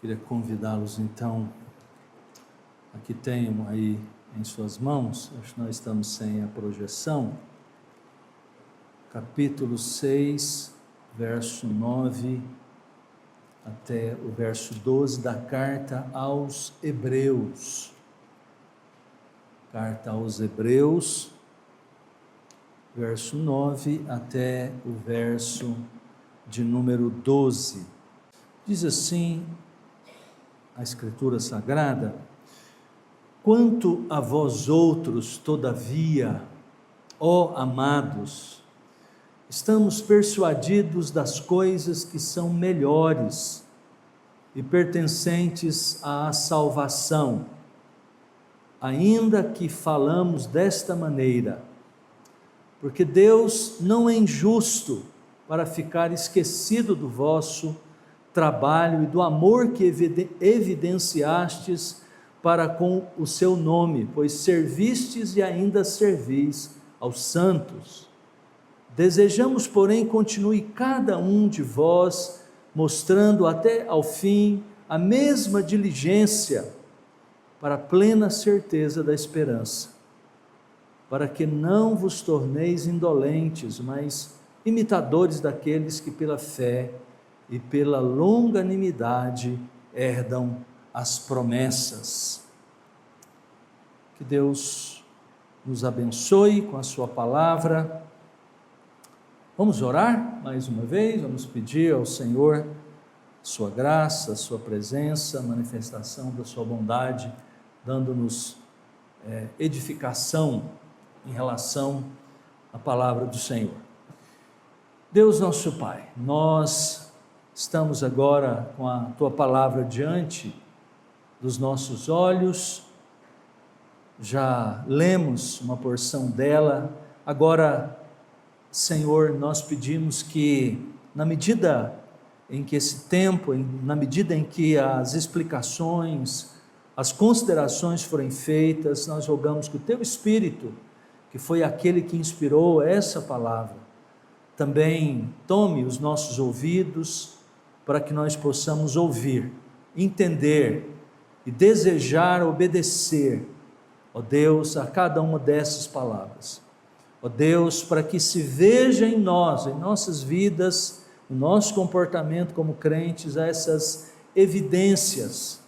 Queria convidá-los então, aqui tenho aí em suas mãos, acho que nós estamos sem a projeção, capítulo 6, verso 9 até o verso 12 da carta aos Hebreus. Carta aos Hebreus, verso 9 até o verso de número 12. Diz assim a Escritura Sagrada: quanto a vós outros, todavia, ó amados, estamos persuadidos das coisas que são melhores e pertencentes à salvação, ainda que falamos desta maneira, porque Deus não é injusto para ficar esquecido do vosso trabalho e do amor que evidenciastes para com o seu nome, pois servistes e ainda servis aos santos. Desejamos, porém, continue cada um de vós mostrando até ao fim a mesma diligência para a plena certeza da esperança, para que não vos torneis indolentes, mas imitadores daqueles que pela fé e pela longanimidade herdam as promessas. Que Deus nos abençoe com a sua palavra. Vamos orar mais uma vez, vamos pedir ao Senhor sua graça, sua presença, manifestação da sua bondade, dando-nos edificação em relação à palavra do Senhor. Deus nosso Pai, nós estamos agora com a tua palavra diante dos nossos olhos, já lemos uma porção dela, agora, Senhor, nós pedimos que, na medida em que esse tempo, na medida em que as explicações, as considerações forem feitas, nós rogamos que o teu Espírito, que foi aquele que inspirou essa palavra, também tome os nossos ouvidos, para que nós possamos ouvir, entender e desejar obedecer, ó Deus, a cada uma dessas palavras. Ó Deus, para que se veja em nós, em nossas vidas, no nosso comportamento como crentes, essas evidências,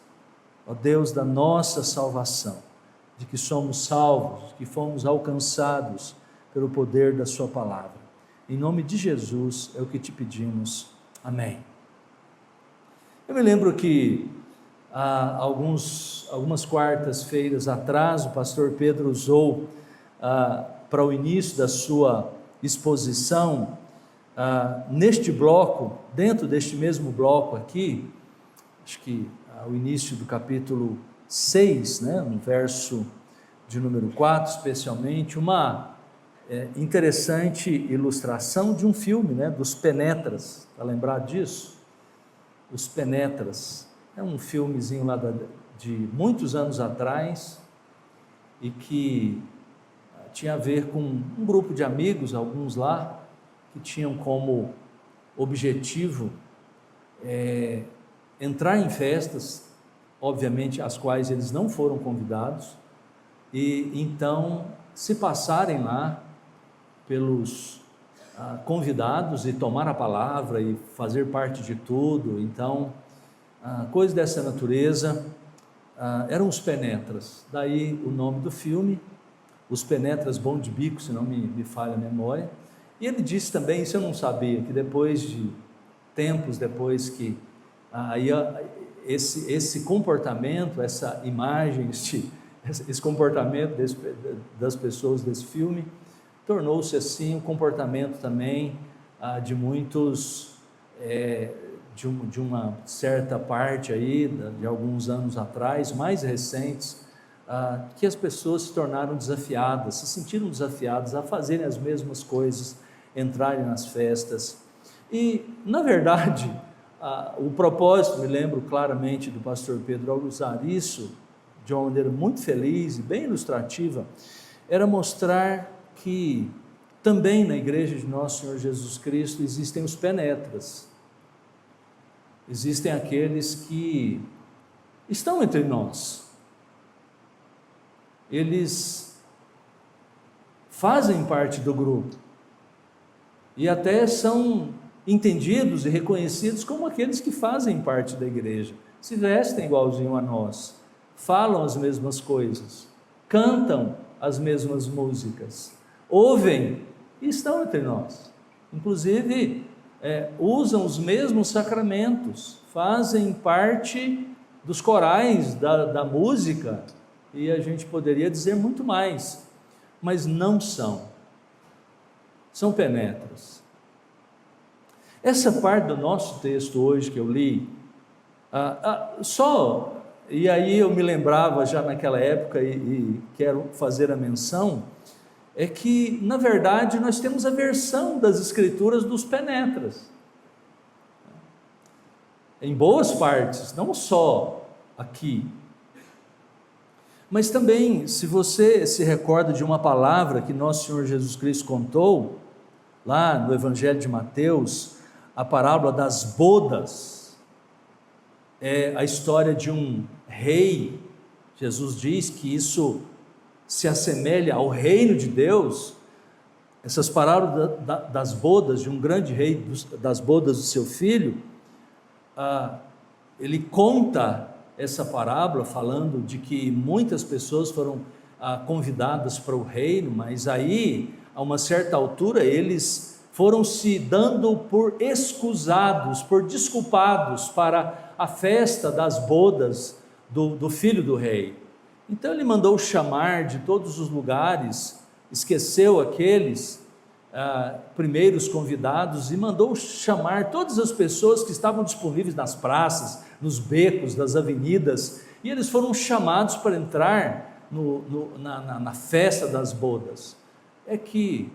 ó Deus, da nossa salvação, de que somos salvos, que fomos alcançados pelo poder da sua palavra. Em nome de Jesus é o que te pedimos. Amém. Eu me lembro que há algumas quartas-feiras atrás, o pastor Pedro usou para o início da sua exposição, neste bloco, dentro deste mesmo bloco aqui, acho que o início do capítulo 6, né, no verso de número 4, especialmente, uma interessante ilustração de um filme, né, dos Penetras, para lembrar disso? Os Penetras, é um filmezinho lá de muitos anos atrás, e que tinha a ver com um grupo de amigos, alguns lá, que tinham como objetivo entrar em festas, obviamente as quais eles não foram convidados, e então se passarem lá pelos convidados e tomar a palavra e fazer parte de tudo. Então, coisas dessa natureza, eram os Penetras, daí o nome do filme, Os Penetras Bom de Bico, se não me falha a memória. E ele disse também, isso eu não sabia, que depois de tempos, depois que esse comportamento, essa imagem, esse comportamento das pessoas desse filme, tornou-se assim um comportamento também de muitos, de uma certa parte aí, de alguns anos atrás, mais recentes, que as pessoas se tornaram desafiadas, se sentiram desafiadas a fazerem as mesmas coisas, entrarem nas festas. E, na verdade, o propósito, me lembro claramente do pastor Pedro ao usar isso, de uma maneira muito feliz e bem ilustrativa, era mostrar que também na igreja de nosso Senhor Jesus Cristo existem os penetras. existem aqueles que estão entre nós, eles fazem parte do grupo, e até são entendidos e reconhecidos como aqueles que fazem parte da igreja, se vestem igualzinho a nós, falam as mesmas coisas, cantam as mesmas músicas, ouvem e estão entre nós, inclusive usam os mesmos sacramentos, fazem parte dos corais da música, e a gente poderia dizer muito mais, mas não são penetras. Essa parte do nosso texto hoje que eu li, e aí eu me lembrava já naquela época e quero fazer a menção, é que na verdade nós temos a versão das escrituras dos penetras, em boas partes, não só aqui, mas também, se você se recorda de uma palavra que nosso Senhor Jesus Cristo contou, lá no Evangelho de Mateus, a parábola das bodas, é a história de um rei. Jesus diz que isso se assemelha ao reino de Deus. Essas parábolas das bodas de um grande rei, das bodas do seu filho, ele conta essa parábola falando de que muitas pessoas foram convidadas para o reino, mas aí, a uma certa altura, eles foram se dando por excusados, por desculpados para a festa das bodas do filho do rei. Então ele mandou chamar de todos os lugares, esqueceu aqueles primeiros convidados e mandou chamar todas as pessoas que estavam disponíveis nas praças, nos becos das avenidas, e eles foram chamados para entrar na festa das bodas. É que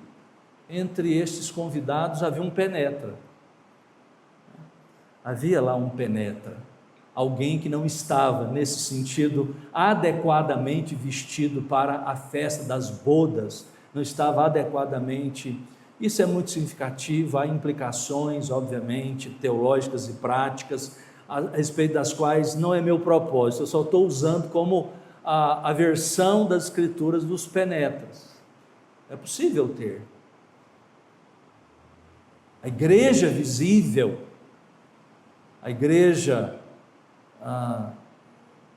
entre estes convidados havia um penetra, havia lá um penetra, alguém que não estava, nesse sentido, adequadamente vestido para a festa das bodas, não estava adequadamente. Isso é muito significativo, há implicações, obviamente, teológicas e práticas, a respeito das quais não é meu propósito, eu só estou usando como a versão das escrituras dos penetras. É possível ter. A igreja visível, a igreja a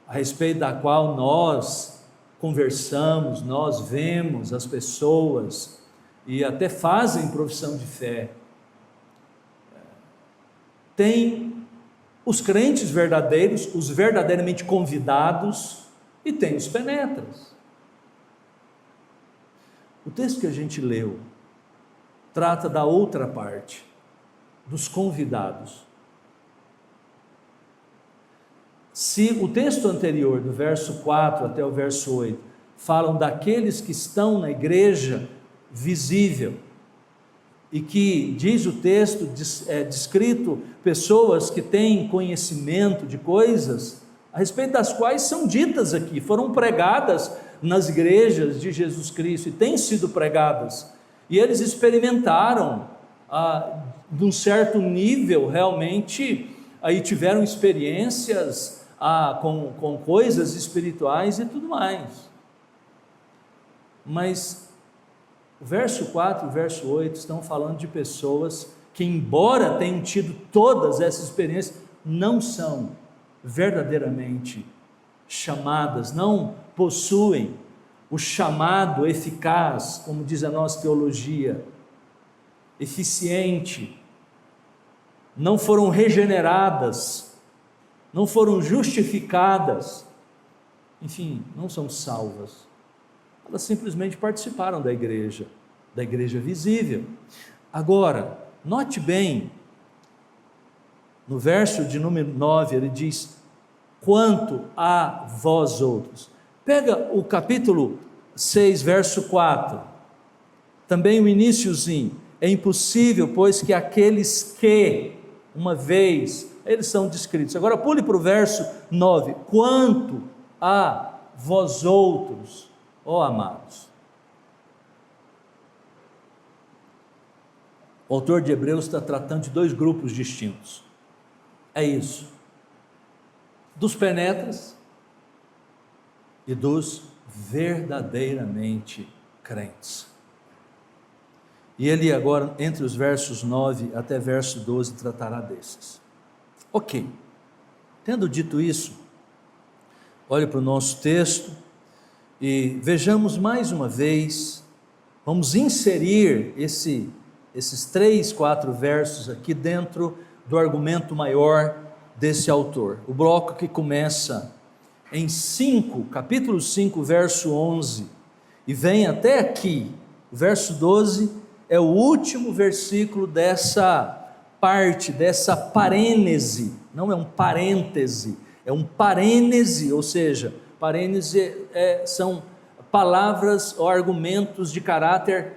respeito da qual nós conversamos, nós vemos as pessoas e até fazem profissão de fé, tem os crentes verdadeiros, os verdadeiramente convidados, e tem os penetras. O texto que a gente leu trata da outra parte, dos convidados. Se o texto anterior, do verso 4 até o verso 8, falam daqueles que estão na igreja visível, e que, diz o texto, descrito pessoas que têm conhecimento de coisas, a respeito das quais são ditas aqui, foram pregadas nas igrejas de Jesus Cristo, e têm sido pregadas, e eles experimentaram, de um certo nível, realmente, aí tiveram experiências com coisas espirituais e tudo mais, mas o verso 4 e o verso 8 estão falando de pessoas que, embora tenham tido todas essas experiências, não são verdadeiramente chamadas, não possuem o chamado eficaz, como diz a nossa teologia, eficiente, não foram regeneradas, não foram justificadas, enfim, não são salvas. Elas simplesmente participaram da igreja visível. Agora, note bem, no verso de número 9, ele diz: quanto a vós outros. Pega o capítulo 6, verso 4, também o iniciozinho: é impossível, pois, que aqueles que, uma vez, eles são descritos. Agora pule para o verso 9, quanto a vós outros, ó amados. O autor de Hebreus está tratando de dois grupos distintos. É isso. Dos penetras e dos verdadeiramente crentes. E ele agora, entre os versos 9 até verso 12, tratará desses. Ok. Tendo dito isso, olhe para o nosso texto e vejamos mais uma vez, vamos inserir esses 3, 4 versos aqui dentro do argumento maior desse autor. O bloco que começa em 5, capítulo 5, verso 11, e vem até aqui, o verso 12, é o último versículo dessa parte, dessa parênese, não é um parêntese, é um parênese, ou seja, parênese são palavras ou argumentos de caráter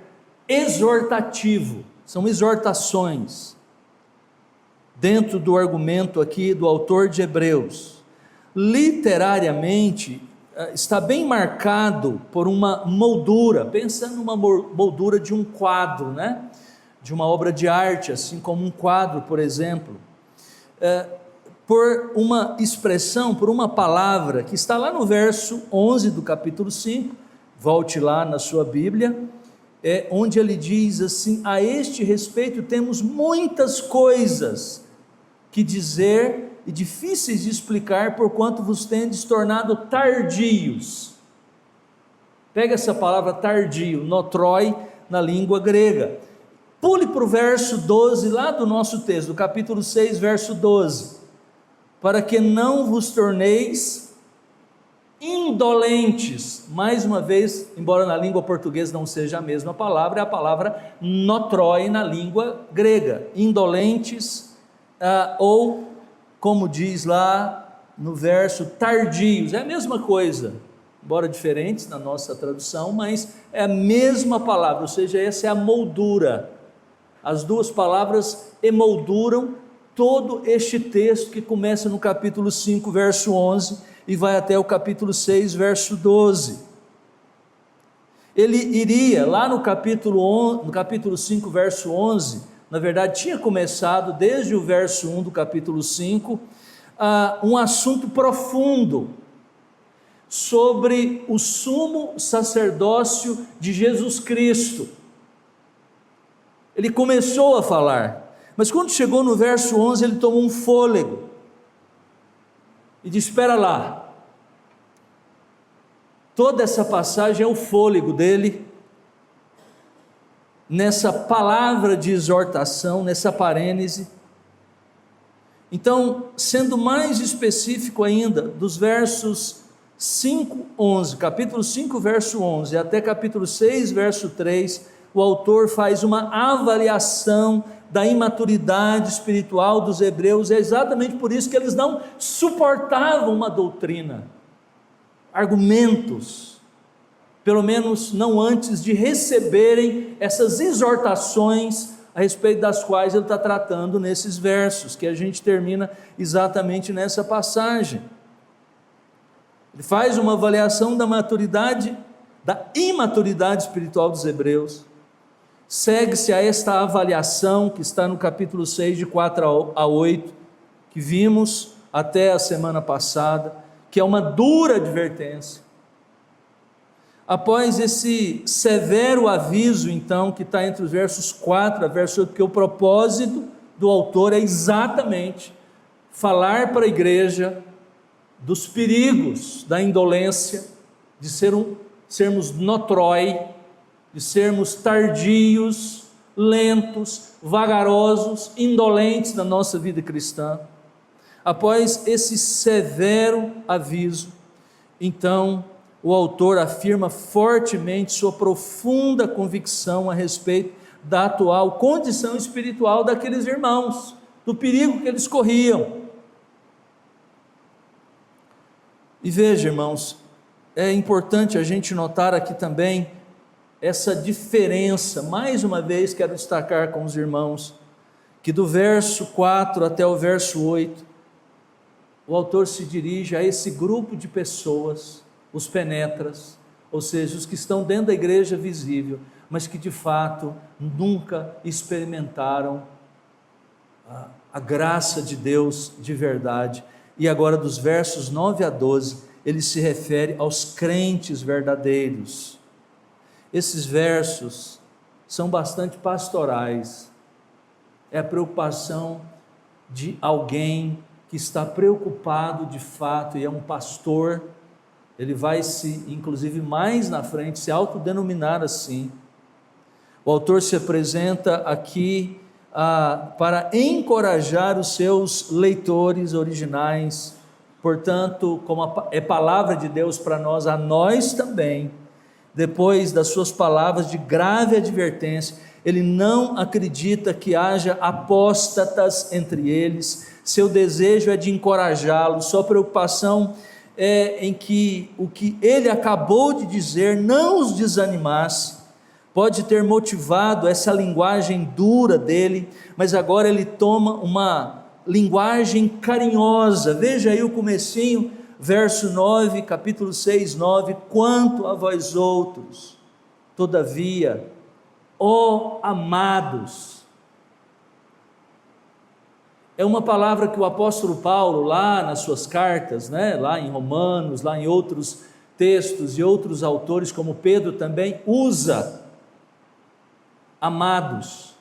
exortativo, são exortações, dentro do argumento aqui do autor de Hebreus. Literariamente, está bem marcado por uma moldura, pensa numa moldura de um quadro, né? De uma obra de arte, assim como um quadro, por exemplo, por uma expressão, por uma palavra, que está lá no verso 11 do capítulo 5, volte lá na sua Bíblia, onde ele diz assim: a este respeito temos muitas coisas que dizer e difíceis de explicar, porquanto vos tendes tornado tardios. Pega essa palavra tardio, notroi, na língua grega. Pule para o verso 12, lá do nosso texto, do capítulo 6, verso 12. Para que não vos torneis indolentes. Mais uma vez, embora na língua portuguesa não seja a mesma palavra, é a palavra notroi na língua grega. Indolentes, ou como diz lá no verso, tardios, é a mesma coisa, embora diferentes na nossa tradução, mas é a mesma palavra, ou seja, essa é a moldura. As duas palavras emolduram todo este texto que começa no capítulo 5, verso 11, e vai até o capítulo 6, verso 12. Ele iria lá no capítulo 5, verso 11, na verdade tinha começado desde o verso 1 do capítulo 5, um assunto profundo sobre o sumo sacerdócio de Jesus Cristo. Ele começou a falar, mas quando chegou no verso 11, ele tomou um fôlego e disse: espera lá, toda essa passagem é o fôlego dele, nessa palavra de exortação, nessa parênese. Então, sendo mais específico ainda, dos versos 5, 11, capítulo 5, verso 11, até capítulo 6, verso 3, o autor faz uma avaliação da imaturidade espiritual dos hebreus. É exatamente por isso que eles não suportavam uma doutrina, argumentos, pelo menos não antes de receberem essas exortações a respeito das quais ele está tratando nesses versos, que a gente termina exatamente nessa passagem. Ele faz uma avaliação da maturidade, da imaturidade espiritual dos hebreus, segue-se a esta avaliação que está no capítulo 6, de 4 a 8, que vimos até a semana passada, que é uma dura advertência. Após esse severo aviso, então, que está entre os versos 4 a verso 8, porque o propósito do autor é exatamente falar para a igreja dos perigos da indolência, de sermos notroi, de sermos tardios, lentos, vagarosos, indolentes na nossa vida cristã. Após esse severo aviso, então, o autor afirma fortemente sua profunda convicção a respeito da atual condição espiritual daqueles irmãos, do perigo que eles corriam. E veja, irmãos, é importante a gente notar aqui também essa diferença. Mais uma vez quero destacar com os irmãos, que do verso 4 até o verso 8, o autor se dirige a esse grupo de pessoas, os penetras, ou seja, os que estão dentro da igreja visível, mas que de fato nunca experimentaram a graça de Deus de verdade. E agora, dos versos 9 a 12, ele se refere aos crentes verdadeiros. Esses versos são bastante pastorais. É a preocupação de alguém que está preocupado de fato e é um pastor. Ele vai se, inclusive mais na frente, se autodenominar assim. O autor se apresenta aqui para encorajar os seus leitores originais. Portanto, como é palavra de Deus para nós, a nós também, depois das suas palavras de grave advertência, ele não acredita que haja apóstatas entre eles. Seu desejo é de encorajá-los, sua preocupação é em que o que ele acabou de dizer não os desanimasse. Pode ter motivado essa linguagem dura dele, mas agora ele toma uma linguagem carinhosa. Veja aí o comecinho, verso 9, capítulo 6, 9: quanto a vós outros, todavia, ó amados. É uma palavra que o apóstolo Paulo, lá nas suas cartas, lá em Romanos, lá em outros textos e outros autores, como Pedro também, usa. Amados,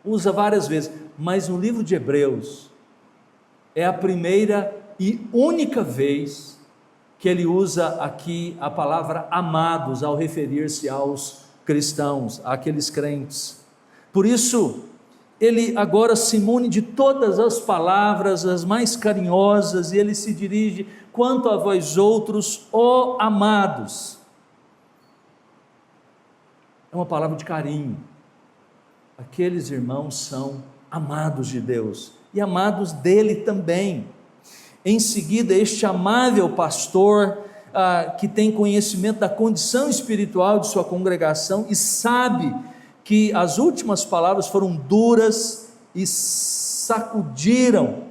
usa várias vezes, mas no livro de Hebreus, é a primeira e única vez que ele usa aqui a palavra amados, ao referir-se aos cristãos, àqueles crentes. Por isso, ele agora se imune de todas as palavras, as mais carinhosas, e ele se dirige: quanto a vós outros, ó amados. É uma palavra de carinho. Aqueles irmãos são amados de Deus e amados dele também. Em seguida, este amável pastor, que tem conhecimento da condição espiritual de sua congregação e sabe que as últimas palavras foram duras e sacudiram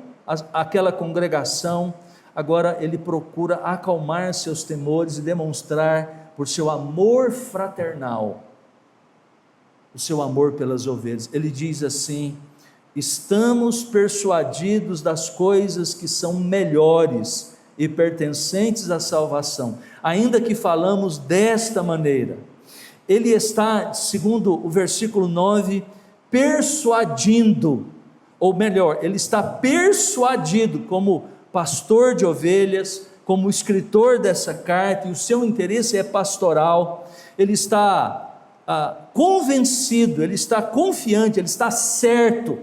aquela congregação, agora ele procura acalmar seus temores e demonstrar, por seu amor fraternal, o seu amor pelas ovelhas. Ele diz assim: estamos persuadidos das coisas que são melhores e pertencentes à salvação, ainda que falamos desta maneira. Ele está, segundo o versículo 9, persuadindo, ou melhor, ele está persuadido como pastor de ovelhas, como escritor dessa carta, e o seu interesse é pastoral. Ele está convencido, ele está confiante, ele está certo.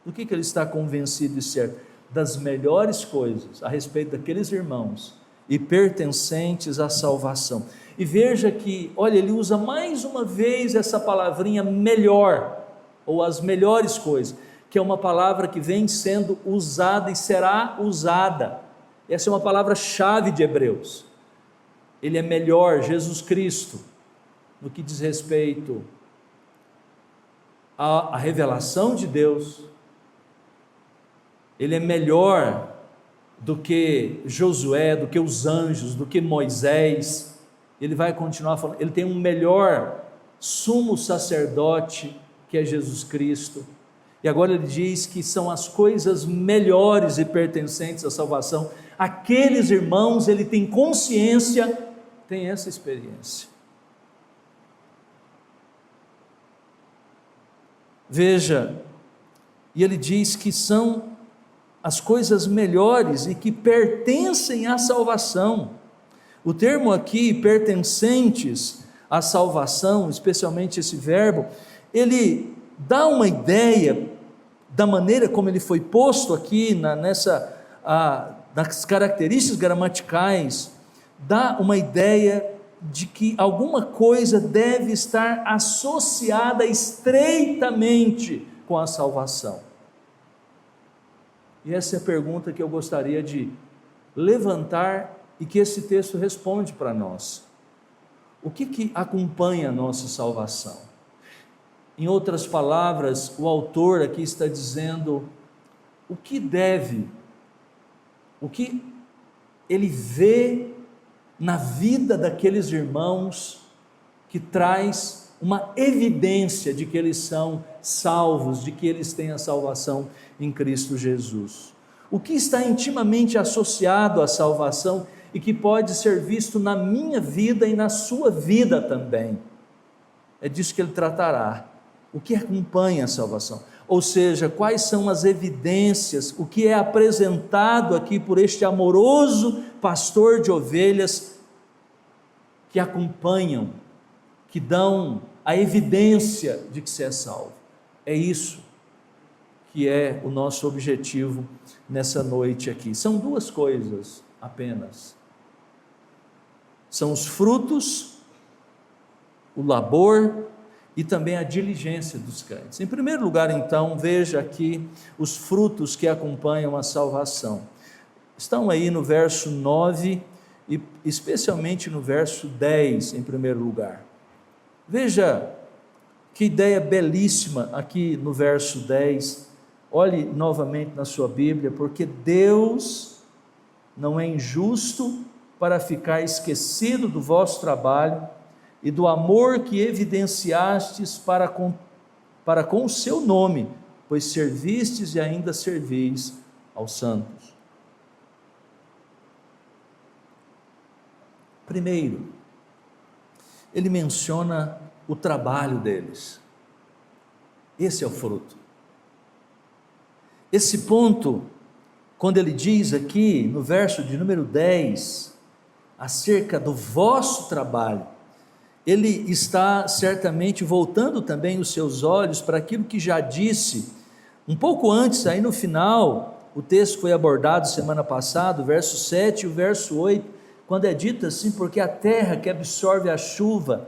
Do que ele está convencido e certo? Das melhores coisas a respeito daqueles irmãos e pertencentes à salvação. E veja que, olha, ele usa mais uma vez essa palavrinha melhor, ou as melhores coisas, que é uma palavra que vem sendo usada e será usada. Essa é uma palavra-chave de Hebreus. Ele é melhor, Jesus Cristo, no que diz respeito à revelação de Deus. Ele é melhor do que Josué, do que os anjos, do que Moisés. Ele vai continuar falando, ele tem um melhor sumo sacerdote, que é Jesus Cristo. E agora ele diz que são as coisas melhores e pertencentes à salvação. Aqueles irmãos, ele tem consciência, tem essa experiência. Veja, e ele diz que são as coisas melhores e que pertencem à salvação. O termo aqui, pertencentes à salvação, especialmente esse verbo, ele dá uma ideia da maneira como ele foi posto aqui, nas características gramaticais, dá uma ideia de que alguma coisa deve estar associada estreitamente com a salvação. E essa é a pergunta que eu gostaria de levantar e que esse texto responde para nós. O que acompanha a nossa salvação? Em outras palavras, o autor aqui está dizendo o que ele vê na vida daqueles irmãos que traz uma evidência de que eles são salvos, de que eles têm a salvação em Cristo Jesus. O que está intimamente associado à salvação e que pode ser visto na minha vida e na sua vida também. É disso que ele tratará. O que acompanha a salvação? Ou seja, quais são as evidências, o que é apresentado aqui por este amoroso pastor de ovelhas que acompanham, que dão a evidência de que você é salvo. É isso que é o nosso objetivo nessa noite aqui. São duas coisas apenas. São os frutos, o labor e também a diligência dos crentes. Em primeiro lugar, então, veja aqui os frutos que acompanham a salvação. Estão aí no verso 9 e especialmente no verso 10, em primeiro lugar. Veja que ideia belíssima aqui no verso 10. Olhe novamente na sua Bíblia, porque Deus não é injusto para ficar esquecido do vosso trabalho e do amor que evidenciastes para com o seu nome, pois servistes e ainda servis aos santos. Primeiro, ele menciona o trabalho deles. Esse é o fruto. Esse ponto, quando ele diz aqui no verso de número 10, acerca do vosso trabalho, ele está certamente voltando também os seus olhos para aquilo que já disse, um pouco antes, aí no final, o texto foi abordado semana passada, o verso 7 e o verso 8, quando é dito assim, porque a terra que absorve a chuva,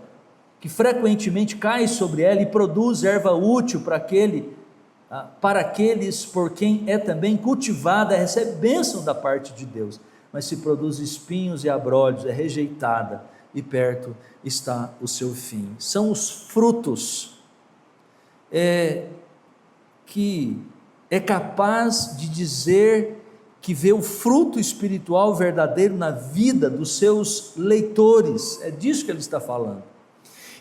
que frequentemente cai sobre ela e produz erva útil para aqueles por quem é também cultivada, recebe bênção da parte de Deus, mas se produz espinhos e abrolhos, é rejeitada, e perto está o seu fim. São os frutos que é capaz de dizer que vê o fruto espiritual verdadeiro na vida dos seus leitores, é disso que ele está falando.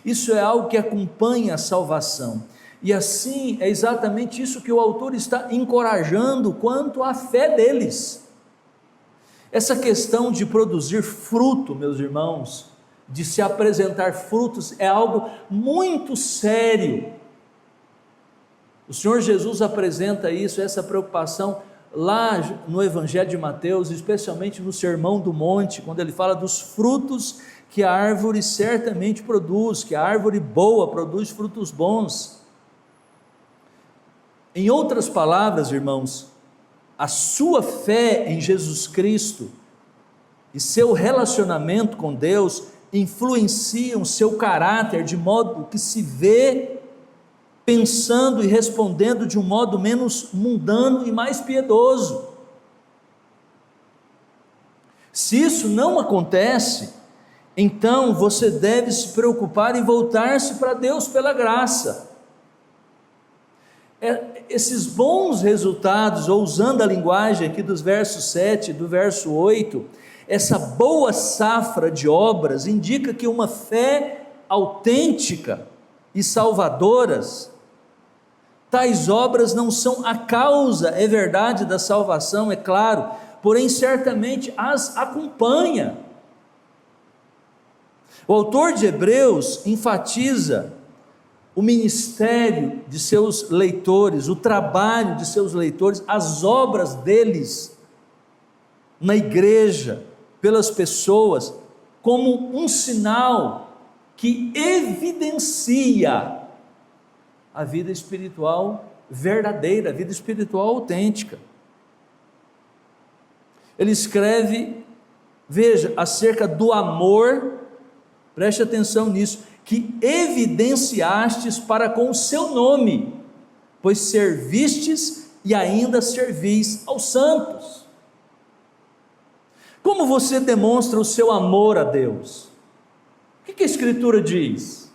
Isso é algo que acompanha a salvação, e assim é exatamente isso que o autor está encorajando quanto à fé deles. Essa questão de produzir fruto, meus irmãos, de se apresentar frutos, é algo muito sério. O Senhor Jesus apresenta isso, essa preocupação, lá no Evangelho de Mateus, especialmente no Sermão do Monte, quando ele fala dos frutos que a árvore certamente produz, que a árvore boa produz frutos bons. Em outras palavras, irmãos, a sua fé em Jesus Cristo e seu relacionamento com Deus influenciam seu caráter de modo que se vê pensando e respondendo de um modo menos mundano e mais piedoso. Se isso não acontece, então você deve se preocupar em voltar-se para Deus pela graça. Esses bons resultados, ou usando a linguagem aqui dos versos 7 e do verso 8, essa boa safra de obras indica que uma fé autêntica e salvadoras, tais obras não são a causa, é verdade, da salvação, é claro, porém certamente as acompanha. O autor de Hebreus enfatiza o ministério de seus leitores, o trabalho de seus leitores, as obras deles na igreja, pelas pessoas, como um sinal que evidencia a vida espiritual verdadeira, a vida espiritual autêntica. Ele escreve, veja, acerca do amor, preste atenção nisso, que evidenciastes para com o seu nome, pois servistes e ainda servis aos santos. Como você demonstra o seu amor a Deus? O que a Escritura diz?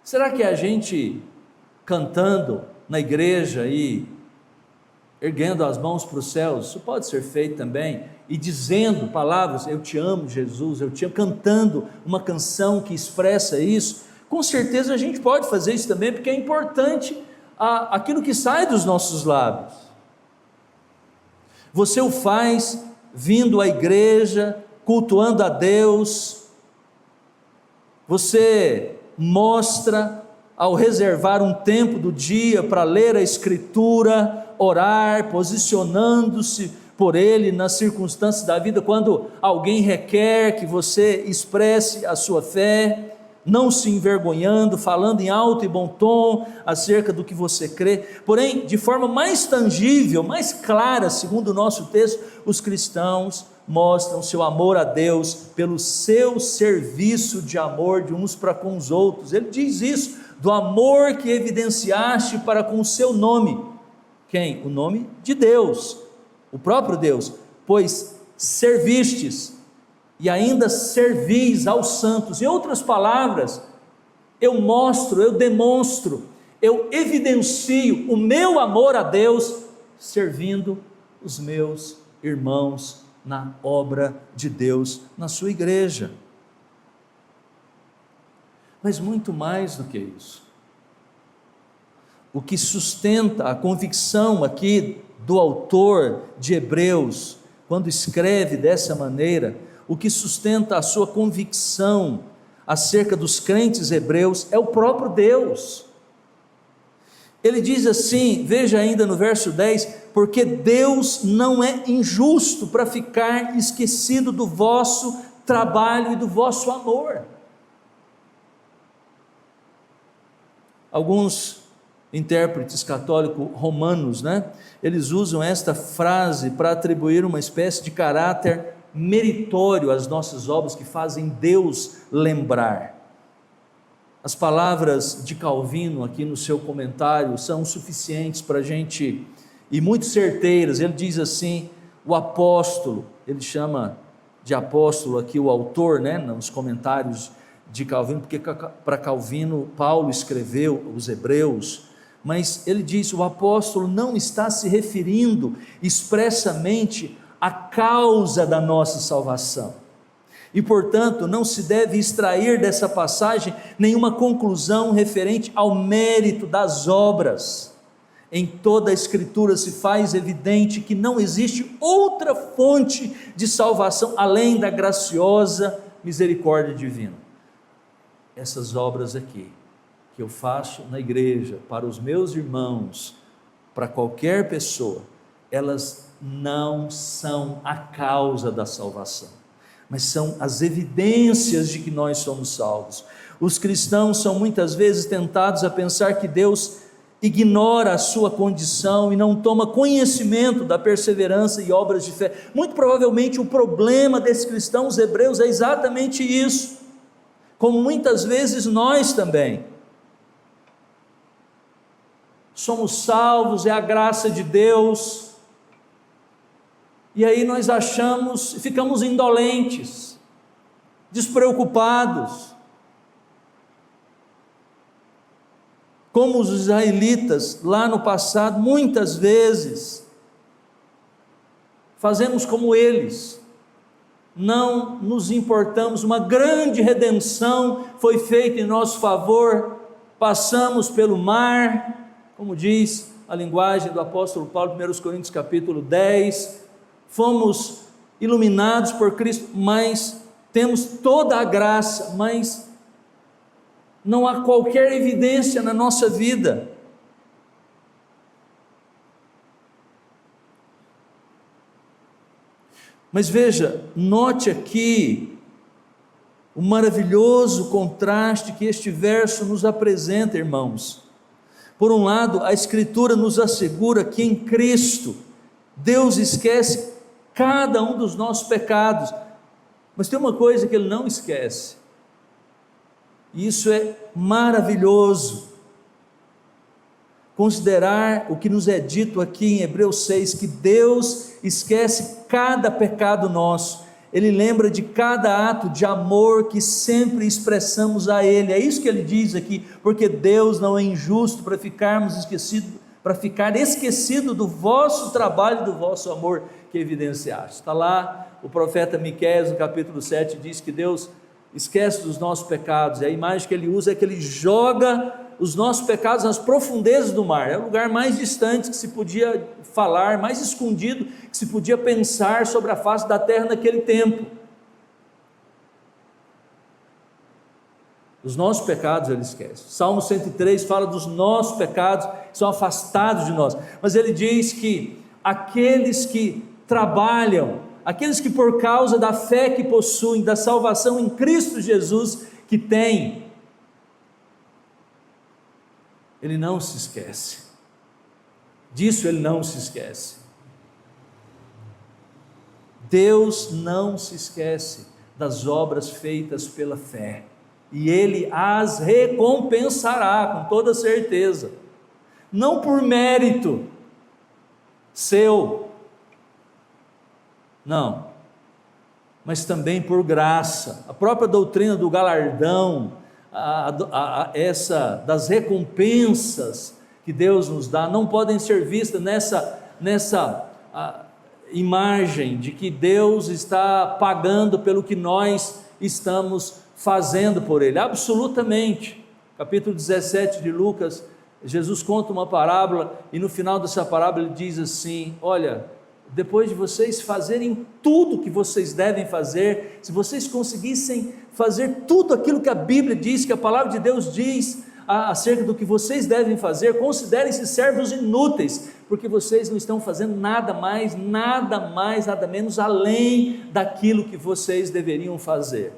Será que a gente cantando na igreja e erguendo as mãos para os céus, isso pode ser feito também, e dizendo palavras, eu te amo Jesus, eu te amo, cantando uma canção que expressa isso, Com certeza a gente pode fazer isso também, porque é importante aquilo que sai dos nossos lábios. Você o faz vindo à igreja, cultuando a Deus. Você mostra ao reservar um tempo do dia para ler a Escritura, orar, posicionando-se por Ele nas circunstâncias da vida, quando alguém requer que você expresse a sua fé, não se envergonhando, falando em alto e bom tom acerca do que você crê. Porém, de forma mais tangível, mais clara, segundo o nosso texto, os cristãos mostram seu amor a Deus pelo seu serviço de amor de uns para com os outros. Ele diz isso, do amor que evidenciaste para com o seu nome. Quem? O nome de Deus, o próprio Deus, pois servistes e ainda servis aos santos. Em outras palavras, eu mostro, eu demonstro, eu evidencio o meu amor a Deus, servindo os meus irmãos na obra de Deus, na sua igreja. Mas muito mais do que isso, o que sustenta a convicção aqui do autor de Hebreus, quando escreve dessa maneira, o que sustenta a sua convicção acerca dos crentes hebreus é o próprio Deus. Ele diz assim, veja ainda no verso 10, porque Deus não é injusto para ficar esquecido do vosso trabalho e do vosso amor. Alguns intérpretes católicos romanos, eles usam esta frase para atribuir uma espécie de caráter meritório às nossas obras que fazem Deus lembrar. As palavras de Calvino aqui no seu comentário são suficientes para a gente, e muito certeiras. Ele diz assim, o apóstolo, ele chama de apóstolo aqui o autor, nos comentários de Calvino, porque para Calvino Paulo escreveu os Hebreus, mas ele diz, o apóstolo não está se referindo expressamente à causa da nossa salvação, e portanto não se deve extrair dessa passagem nenhuma conclusão referente ao mérito das obras. Em toda a Escritura se faz evidente que não existe outra fonte de salvação além da graciosa misericórdia divina. Essas obras aqui, que eu faço na igreja, para os meus irmãos, para qualquer pessoa, elas não são a causa da salvação, mas são as evidências de que nós somos salvos. Os cristãos são muitas vezes tentados a pensar que Deus ignora a sua condição e não toma conhecimento da perseverança e obras de fé. Muito provavelmente o problema desses cristãos hebreus é exatamente isso, como muitas vezes nós também. Somos salvos, é a graça de Deus, e aí nós achamos, ficamos indolentes, despreocupados, como os israelitas lá no passado, muitas vezes, fazemos como eles, não nos importamos, uma grande redenção foi feita em nosso favor, passamos pelo mar, como diz a linguagem do apóstolo Paulo, 1 Coríntios capítulo 10, fomos iluminados por Cristo, mas temos toda a graça, mas não há qualquer evidência na nossa vida. Mas veja, note aqui o maravilhoso contraste que este verso nos apresenta, irmãos. Por um lado, a Escritura nos assegura que em Cristo, Deus esquece cada um dos nossos pecados, mas tem uma coisa que Ele não esquece, e isso é maravilhoso, considerar o que nos é dito aqui em Hebreus 6, que Deus esquece cada pecado nosso, Ele lembra de cada ato de amor que sempre expressamos a Ele. É isso que Ele diz aqui, porque Deus não é injusto para ficar esquecido do vosso trabalho, do vosso amor que evidenciaste. Está lá o profeta Miqueias no capítulo 7, diz que Deus esquece dos nossos pecados, e a imagem que ele usa é que ele joga os nossos pecados nas profundezas do mar, é o lugar mais distante que se podia falar, mais escondido que se podia pensar sobre a face da terra naquele tempo. Os nossos pecados ele esquece. Salmo 103 fala dos nossos pecados que são afastados de nós, mas ele diz que aqueles que trabalham, aqueles que por causa da fé que possuem, da salvação em Cristo Jesus que têm, ele não se esquece, disso ele não se esquece. Deus não se esquece das obras feitas pela fé, e ele as recompensará com toda certeza, não por mérito seu, não, mas também por graça. A própria doutrina do galardão, essa das recompensas que Deus nos dá, não podem ser vistas nessa imagem de que Deus está pagando pelo que nós estamos fazendo por Ele, absolutamente. Capítulo 17 de Lucas, Jesus conta uma parábola, e no final dessa parábola ele diz assim: olha, depois de vocês fazerem tudo que vocês devem fazer, se vocês conseguissem fazer tudo aquilo que a Bíblia diz, que a palavra de Deus diz acerca do que vocês devem fazer, considerem-se servos inúteis, porque vocês não estão fazendo nada mais, nada menos além daquilo que vocês deveriam fazer.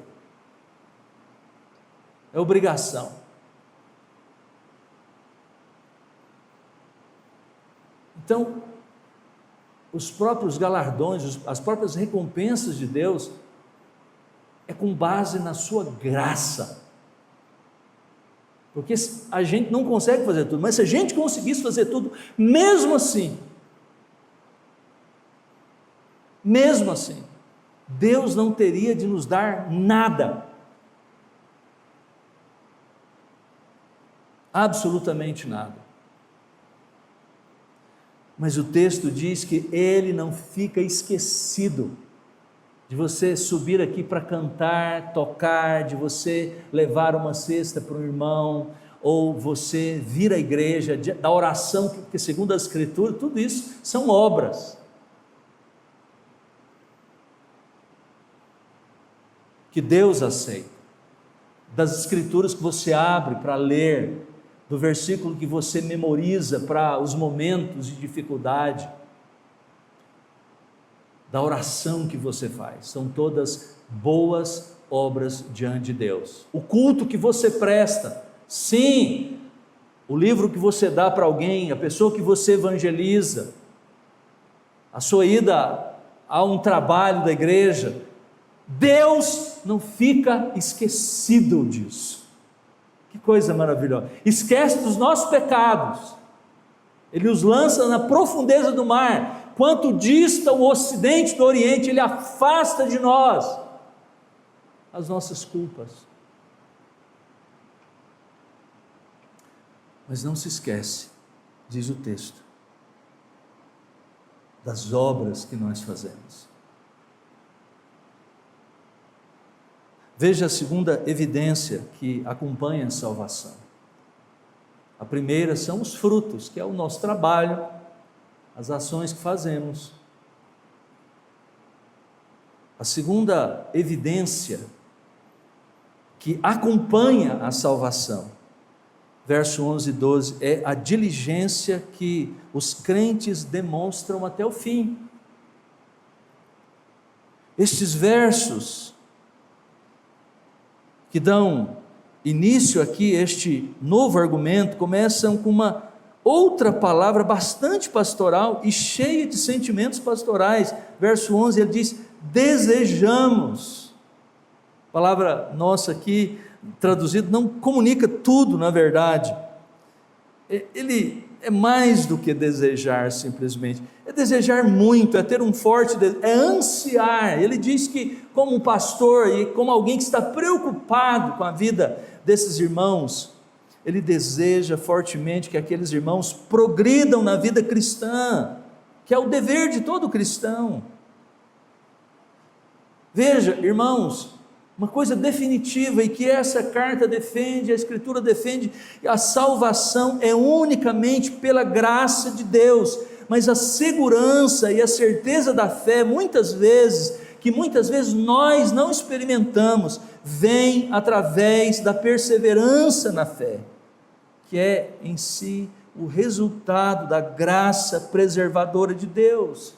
É obrigação. Então, os próprios galardões, as próprias recompensas de Deus, é com base na sua graça, porque a gente não consegue fazer tudo, mas se a gente conseguisse fazer tudo, mesmo assim, Deus não teria de nos dar nada, absolutamente nada. Mas o texto diz que Ele não fica esquecido de você subir aqui para cantar, tocar, de você levar uma cesta para um irmão, ou você vir à igreja, da oração, porque segundo a Escritura, tudo isso são obras que Deus aceita, das Escrituras que você abre para ler, do versículo que você memoriza para os momentos de dificuldade, da oração que você faz, são todas boas obras diante de Deus. O culto que você presta, sim, o livro que você dá para alguém, a pessoa que você evangeliza, a sua ida a um trabalho da igreja, Deus não fica esquecido disso. Que coisa maravilhosa. Esquece dos nossos pecados, Ele os lança na profundeza do mar. Quanto dista o ocidente do oriente, Ele afasta de nós as nossas culpas. Mas não se esquece, diz o texto, das obras que nós fazemos. Veja a segunda evidência que acompanha a salvação. A primeira são os frutos, que é o nosso trabalho, as ações que fazemos. A segunda evidência que acompanha a salvação, verso 11 e 12, é a diligência que os crentes demonstram até o fim. Estes versos que dão início aqui, este novo argumento, começam com uma outra palavra bastante pastoral e cheia de sentimentos pastorais. Verso 11, ele diz: desejamos. A palavra nossa aqui, traduzida, não comunica tudo, na verdade. Ele é mais do que desejar simplesmente, é desejar muito, é ter um forte desejo, é ansiar. Ele diz que como um pastor e como alguém que está preocupado com a vida desses irmãos, ele deseja fortemente que aqueles irmãos progridam na vida cristã, que é o dever de todo cristão. Veja, irmãos, uma coisa definitiva, e que essa carta defende, a Escritura defende: a salvação é unicamente pela graça de Deus, mas a segurança e a certeza da fé, muitas vezes nós não experimentamos, vem através da perseverança na fé, que é em si o resultado da graça preservadora de Deus.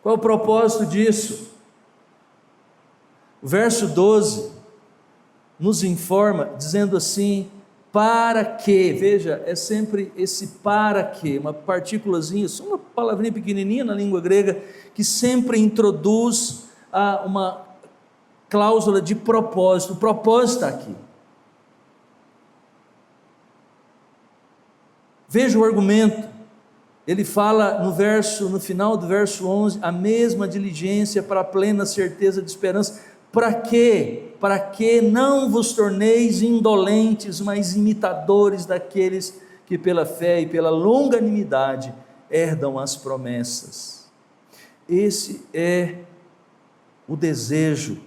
Qual é o propósito disso? O verso 12 nos informa, dizendo assim: para que, veja, é sempre esse para que, uma partículazinha, só uma palavrinha pequenininha na língua grega, que sempre introduz uma cláusula de propósito. O propósito está aqui. Veja o argumento. Ele fala no final do verso 11, a mesma diligência para a plena certeza de esperança. Para quê? Para que não vos torneis indolentes, mas imitadores daqueles que pela fé e pela longanimidade herdam as promessas. Esse é o desejo,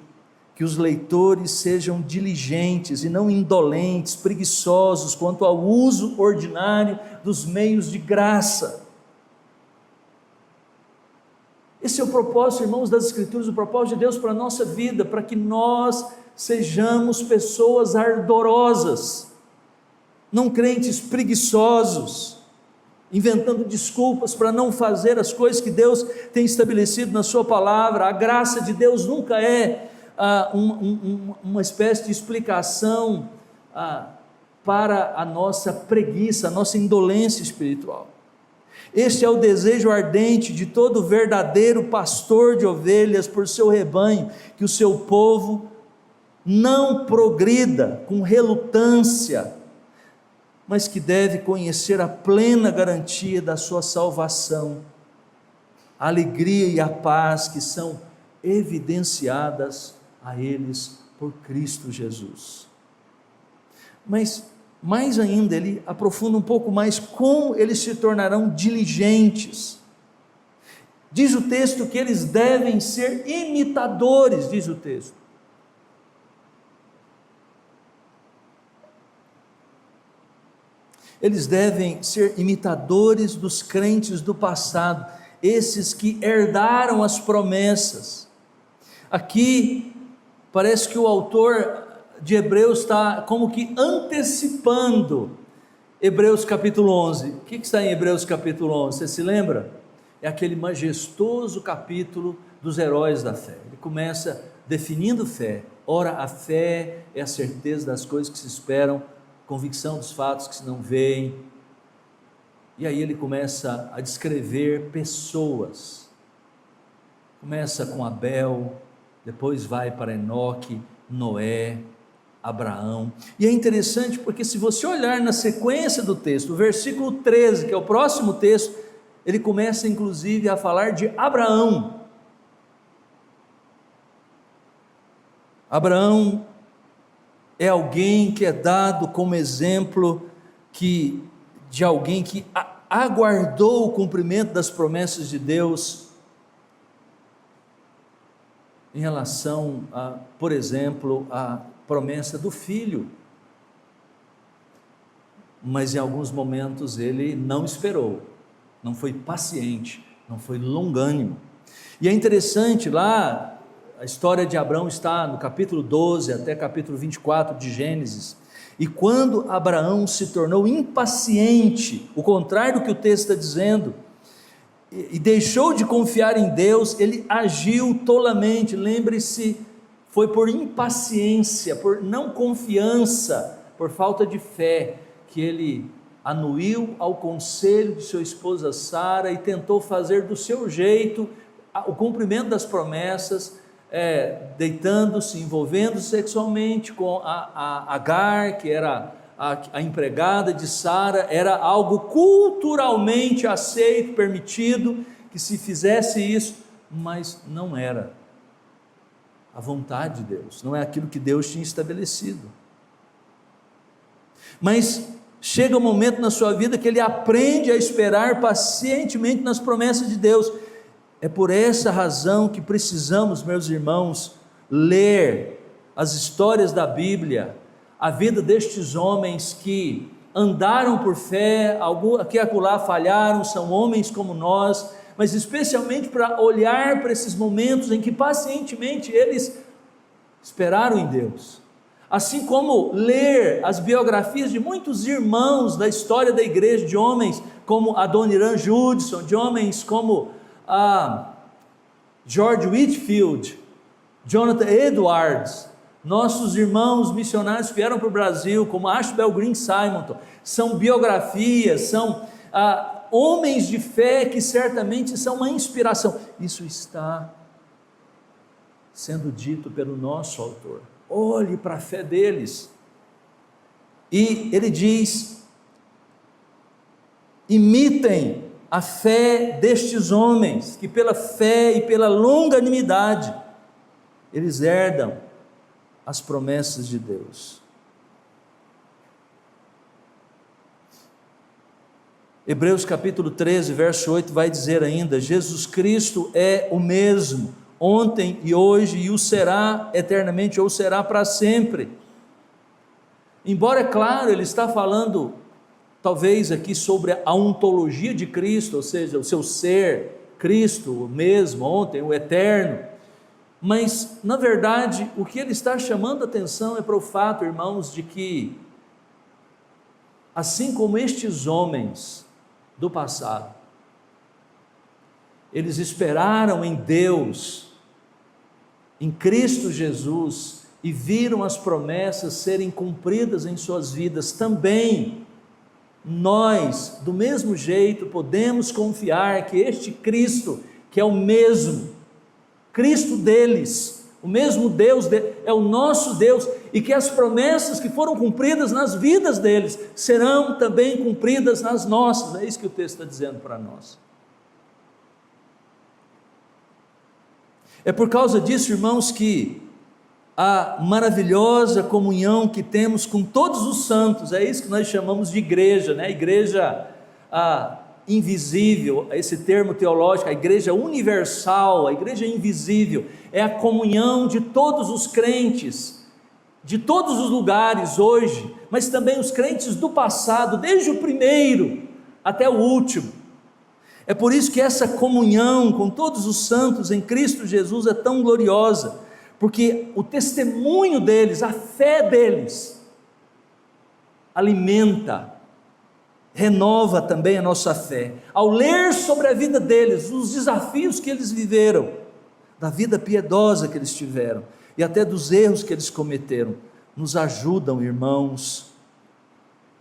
que os leitores sejam diligentes e não indolentes, preguiçosos quanto ao uso ordinário dos meios de graça. Esse é o propósito, irmãos, das Escrituras, o propósito de Deus para a nossa vida, para que nós sejamos pessoas ardorosas, não crentes preguiçosos, inventando desculpas para não fazer as coisas que Deus tem estabelecido na sua palavra. A graça de Deus nunca é uma espécie de explicação para a nossa preguiça, a nossa indolência espiritual. Este é o desejo ardente de todo verdadeiro pastor de ovelhas por seu rebanho, que o seu povo não progrida com relutância, mas que deve conhecer a plena garantia da sua salvação, a alegria e a paz que são evidenciadas a eles por Cristo Jesus. Mas mais ainda, ele aprofunda um pouco mais como eles se tornarão diligentes. Diz o texto que eles devem ser imitadores, diz o texto. Eles devem ser imitadores dos crentes do passado, esses que herdaram as promessas. Aqui parece que o autor de Hebreus está como que antecipando Hebreus capítulo 11. O que está em Hebreus capítulo 11? Você se lembra? É aquele majestoso capítulo dos heróis da fé. Ele começa definindo fé. Ora, a fé é a certeza das coisas que se esperam, convicção dos fatos que se não veem. E aí ele começa a descrever pessoas. Começa com Abel, depois vai para Enoque, Noé, Abraão. E é interessante porque se você olhar na sequência do texto, o versículo 13, que é o próximo texto, ele começa inclusive a falar de Abraão. Abraão é alguém que é dado como exemplo de alguém que aguardou o cumprimento das promessas de Deus em relação por exemplo, a promessa do filho, mas em alguns momentos ele não esperou, não foi paciente, não foi longânimo. E é interessante, lá a história de Abraão está no capítulo 12 até capítulo 24 de Gênesis, e quando Abraão se tornou impaciente, o contrário do que o texto está dizendo, e deixou de confiar em Deus, ele agiu tolamente. Lembre-se, foi por impaciência, por não confiança, por falta de fé, que ele anuiu ao conselho de sua esposa Sara e tentou fazer do seu jeito o cumprimento das promessas, deitando-se, envolvendo sexualmente com a Agar, que era a empregada de Sara. Era algo culturalmente aceito, permitido, que se fizesse isso, mas não era a vontade de Deus, não é aquilo que Deus tinha estabelecido. Mas chega um momento na sua vida que ele aprende a esperar pacientemente nas promessas de Deus. É por essa razão que precisamos, meus irmãos, ler as histórias da Bíblia, a vida destes homens que andaram por fé, aqui e acolá falharam, são homens como nós, mas especialmente para olhar para esses momentos em que pacientemente eles esperaram em Deus. Assim como ler as biografias de muitos irmãos da história da igreja, de homens como Adoniram Judson, de homens como George Whitefield, Jonathan Edwards, nossos irmãos missionários que vieram para o Brasil, como Ashbel Green Simonton, são biografias, são homens de fé que certamente são uma inspiração. Isso está sendo dito pelo nosso autor. Olhe para a fé deles. E ele diz: imitem a fé destes homens, que pela fé e pela longanimidade, eles herdam as promessas de Deus. Hebreus capítulo 13, verso 8 vai dizer ainda: Jesus Cristo é o mesmo, ontem e hoje, e o será eternamente, ou será para sempre. Embora, é claro, ele está falando talvez aqui sobre a ontologia de Cristo, ou seja, o seu ser, Cristo, o mesmo, ontem, o eterno, mas na verdade o que ele está chamando a atenção é para o fato, irmãos, de que assim como estes homens do passado, eles esperaram em Deus, em Cristo Jesus, e viram as promessas serem cumpridas em suas vidas, também nós, do mesmo jeito, podemos confiar que este Cristo, que é o mesmo Cristo deles, o mesmo Deus é o nosso Deus, e que as promessas que foram cumpridas nas vidas deles serão também cumpridas nas nossas. É isso que o texto está dizendo para nós. É por causa disso, irmãos, que a maravilhosa comunhão que temos com todos os santos, é isso que nós chamamos de igreja, né? Igreja invisível, esse termo teológico, a igreja universal, a igreja invisível, é a comunhão de todos os crentes, de todos os lugares hoje, mas também os crentes do passado, desde o primeiro até o último. É por isso que essa comunhão com todos os santos em Cristo Jesus é tão gloriosa, porque o testemunho deles, a fé deles, alimenta, renova também a nossa fé. Ao ler sobre a vida deles, os desafios que eles viveram, da vida piedosa que eles tiveram, e até dos erros que eles cometeram, nos ajudam, irmãos,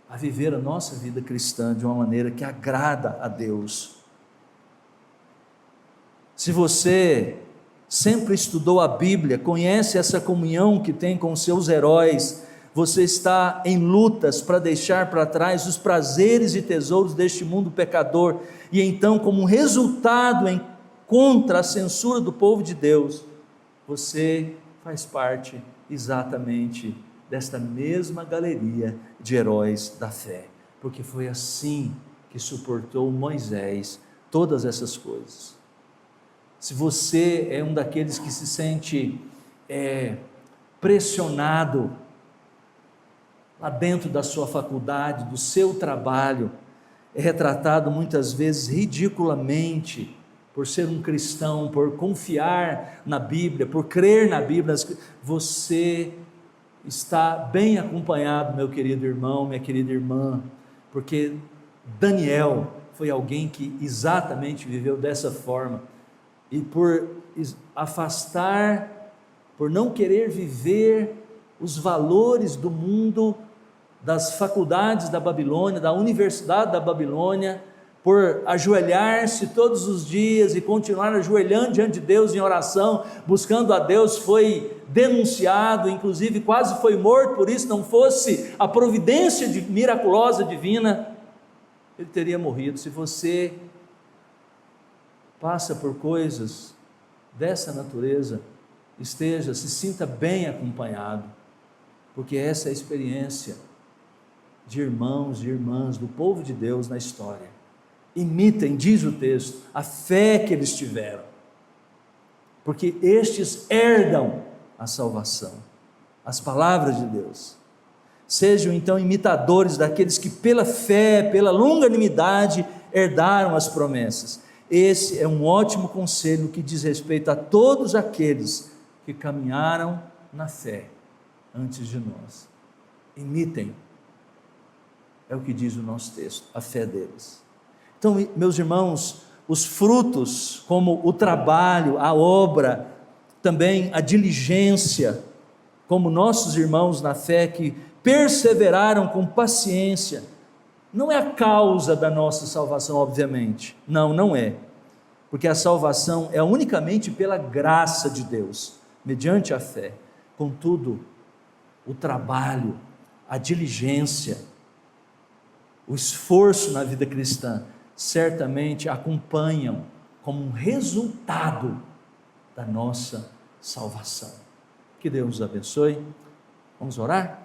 a viver a nossa vida cristã de uma maneira que agrada a Deus. Se você sempre estudou a Bíblia, conhece essa comunhão que tem com seus heróis, você está em lutas para deixar para trás os prazeres e tesouros deste mundo pecador, e então, como resultado, contra a censura do povo de Deus, você faz parte exatamente desta mesma galeria de heróis da fé, porque foi assim que suportou Moisés todas essas coisas. Se você é um daqueles que se sente pressionado lá dentro da sua faculdade, do seu trabalho, é retratado muitas vezes ridiculamente por ser um cristão, por confiar na Bíblia, por crer na Bíblia, você está bem acompanhado, meu querido irmão, minha querida irmã, porque Daniel foi alguém que exatamente viveu dessa forma, e por afastar, por não querer viver os valores do mundo, das faculdades da Babilônia, da universidade da Babilônia, por ajoelhar-se todos os dias e continuar ajoelhando diante de Deus em oração, buscando a Deus, foi denunciado, inclusive quase foi morto, por isso não fosse a providência miraculosa divina, ele teria morrido. Se você passa por coisas dessa natureza, se sinta bem acompanhado, porque essa é a experiência de irmãos e irmãs do povo de Deus na história, Imitem, diz o texto, a fé que eles tiveram, porque estes herdam a salvação, as palavras de Deus. Sejam então imitadores daqueles que pela fé, pela longanimidade, herdaram as promessas. Esse é um ótimo conselho que diz respeito a todos aqueles que caminharam na fé antes de nós. Imitem, é o que diz o nosso texto, a fé deles. Então, meus irmãos, os frutos, como o trabalho, a obra, também a diligência, como nossos irmãos na fé que perseveraram com paciência, não é a causa da nossa salvação, obviamente, não é, porque a salvação é unicamente pela graça de Deus, mediante a fé. Contudo, o trabalho, a diligência, o esforço na vida cristã, certamente acompanham como um resultado da nossa salvação. Que Deus nos abençoe. Vamos orar?